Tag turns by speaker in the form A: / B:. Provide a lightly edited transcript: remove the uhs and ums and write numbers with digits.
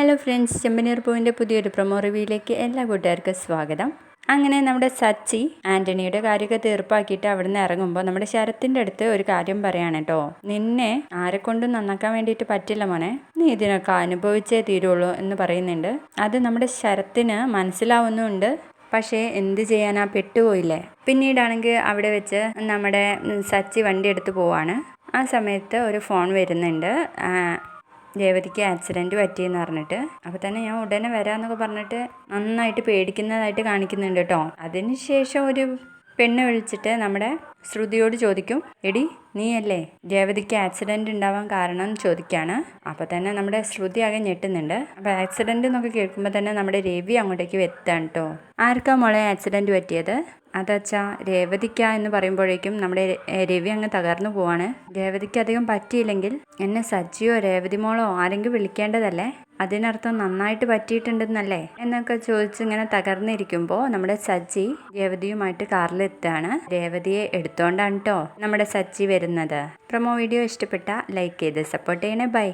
A: Hello friends, ചെമ്പനീർ പൂവിൻ്റെ പുതിയൊരു promo റിവ്യൂയിലേക്ക് എല്ലാ കൂട്ടുകാർക്കും സ്വാഗതം. അങ്ങനെ നമ്മുടെ സച്ചി ആൻ്റണിയുടെ കാര്യമൊക്കെ തീർപ്പാക്കിയിട്ട് അവിടെ നിന്ന് ഇറങ്ങുമ്പോൾ നമ്മുടെ ശരത്തിൻ്റെ അടുത്ത് ഒരു കാര്യം പറയാണ് കേട്ടോ. നിന്നെ ആരെക്കൊണ്ടും നന്നാക്കാൻ വേണ്ടിയിട്ട് പറ്റില്ല മോനെ, നീ ഇതിനൊക്കെ അനുഭവിച്ചേ തീരുള്ളൂ എന്ന് പറയുന്നുണ്ട്. അത് നമ്മുടെ ശരത്തിന് മനസ്സിലാവുന്നുണ്ട്. പക്ഷേ എന്ത് ചെയ്യാനാ, പെട്ടുപോയില്ലേ. പിന്നീടാണെങ്കിൽ അവിടെ വെച്ച് നമ്മുടെ സച്ചി വണ്ടി എടുത്ത് പോവാണ്. ആ സമയത്ത് ഒരു ഫോൺ വരുന്നുണ്ട്, രേവതിക്ക് ആക്സിഡൻറ്റ് പറ്റിയെന്ന് പറഞ്ഞിട്ട്. അപ്പോൾ തന്നെ ഞാൻ ഉടനെ വരാമെന്നൊക്കെ പറഞ്ഞിട്ട് നന്നായിട്ട് പേടിക്കുന്നതായിട്ട് കാണിക്കുന്നുണ്ട് കേട്ടോ. അതിനുശേഷം ഒരു പെണ്ണ് വിളിച്ചിട്ട് നമ്മുടെ ശ്രുതിയോട് ചോദിക്കും, എടി നീയല്ലേ രേവതിക്ക് ആക്സിഡൻറ്റ് ഉണ്ടാവാൻ കാരണം ചോദിക്കുകയാണ്. അപ്പോൾ തന്നെ നമ്മുടെ ശ്രുതി ആകെ ഞെട്ടുന്നുണ്ട്. അപ്പോൾ ആക്സിഡൻറ്റ് എന്നൊക്കെ കേൾക്കുമ്പോൾ തന്നെ നമ്മുടെ രവി അങ്ങോട്ടേക്ക് എത്താണ് കേട്ടോ. ആർക്കാ മോളെ ആക്സിഡൻറ്റ് പറ്റിയത്? അതച്ചാ രേവതിക്ക എന്ന് പറയുമ്പോഴേക്കും നമ്മുടെ രവി അങ്ങ് തകർന്നു പോവാണ്. രേവതിക്ക് അധികം പറ്റിയില്ലെങ്കിൽ എന്നെ സച്ചിയോ രേവതി മോളോ ആരെങ്കിലും വിളിക്കേണ്ടതല്ലേ? അതിനർത്ഥം നന്നായിട്ട് പറ്റിയിട്ടുണ്ടെന്നല്ലേ എന്നൊക്കെ ചോദിച്ച് ഇങ്ങനെ തകർന്നിരിക്കുമ്പോൾ നമ്മുടെ സച്ചി രേവതിയുമായിട്ട് കാറിലെത്താണ്. രേവതിയെ എടുത്തോണ്ടാണ് കേട്ടോ നമ്മുടെ സച്ചി വരുന്നത്. പ്രൊമോ വീഡിയോ ഇഷ്ടപ്പെട്ട ലൈക്ക് ചെയ്ത് സപ്പോർട്ട് ചെയ്യണേ. ബൈ.